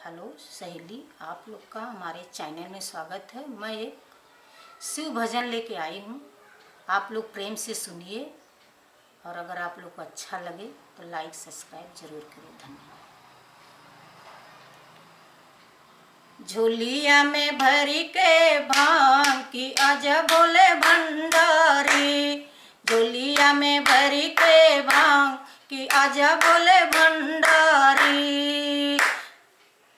Hello सहेली, आप लोग का हमारे चैनल में स्वागत है। मैं एक शिव भजन लेके आई हूँ। आप लोग प्रेम से सुनिए और अगर आप लोग को अच्छा लगे तो लाइक सब्सक्राइब जरूर करें। धन्यवाद। झोलिया में भरी के भांग की आज बोले भंडारी, झोलिया में भरी के भांग की आज बोले भंडारी।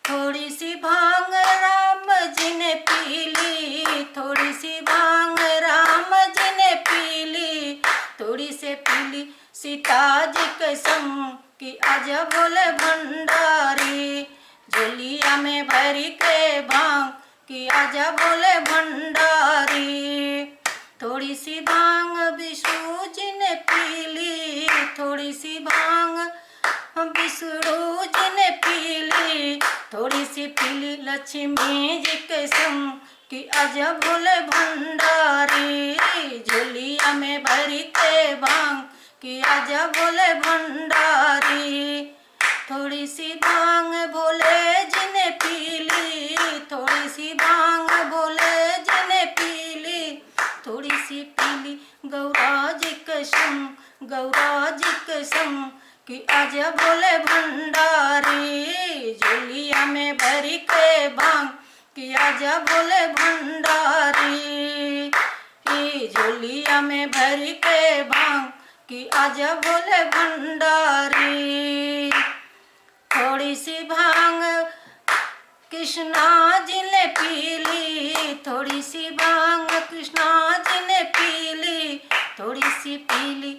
थोड़ी सी भांग राम जी ने पीली, थोड़ी सी भांग राम जी ने पीली, थोड़ी से पीली सीता जी के संग की आज बोले भंडारी। झोलिया में भरी के भांग की आज बोले भंडारी। थोड़ी सी भांग विष्णु जी ने पीली, थोड़ी सी भांग विष्णु जी ने पीली, थोड़ी सी पीली लक्ष्मी जी के संग की आज बोले भंडारी। झोलिया में भरी के भांग की आज बोले भंडारी। थोड़ी सी भांग भोले जी ने पीली, थोड़ी सी भांग भोले जी ने पीली, थोड़ी सी पीली गौरा जी के संग, गौरा जी के संग कि आज बोले भंडारी। झोलिया में भरी के भांग कि आज बोले भंडारी। झोलिया में भरी के भांग कि आज बोले भंडारी। थोड़ी सी भांग कृष्णा जी ने पीली, थोड़ी सी भांग कृष्णा जी ने पीली, थोड़ी सी पीली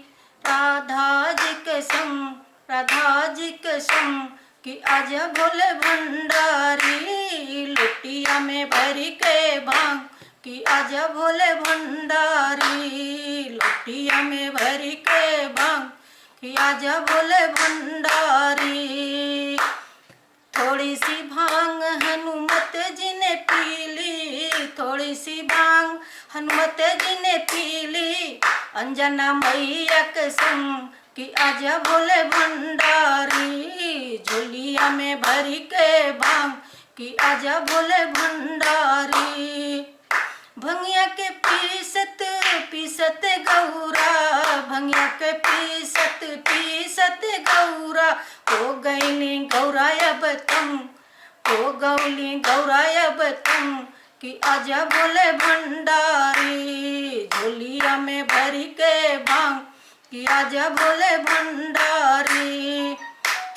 राधा जी के संग, राधा जी के संग कि आज बोले भंडारी। लोटिया में भरी के भांग कि आज बोले भंडारी। लोटिया में भरी के भांग कि आज बोले भंडारी। थोड़ी सी भांग हनुमत जी ने पीली, थोड़ी सी भांग हनुमत जी ने पीली, अंजना मैया के संग कि आज बोले भंडारी। झोलिया में भरी के भांग कि आज बोले भंडारी। भंगिया के पीसत पीसत गौरा, भंगिया के पीसत पीसत गौरा, हो गईली गौरा अब तुम, हो गौली गौरा अब तुम कि आज बोले भंडारी। झोलिया में भरी के भांग कि आज बोले भंडारी।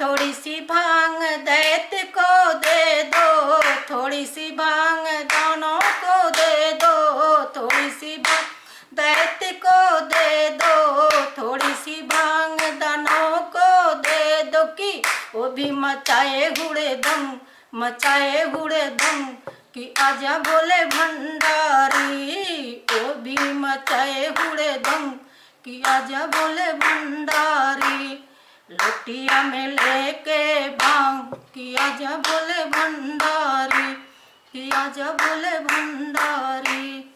थोड़ी सी भांग दैत्य को दे दो, थोड़ी सी भांग दानों को दे दो, थोड़ी सी भांग दैत्य को दे दो, थोड़ी सी भांग दानों को दे दो कि वो भी मचाए हुड़े दम, मचाए हुड़े दम कि आज बोले भंडारी। वो भी मचाए हुड़े दम कि आज बोले भंडारी। लोटिया में लेके भांग कि आज बोले भंडारी, कि आज बोले भंडारी।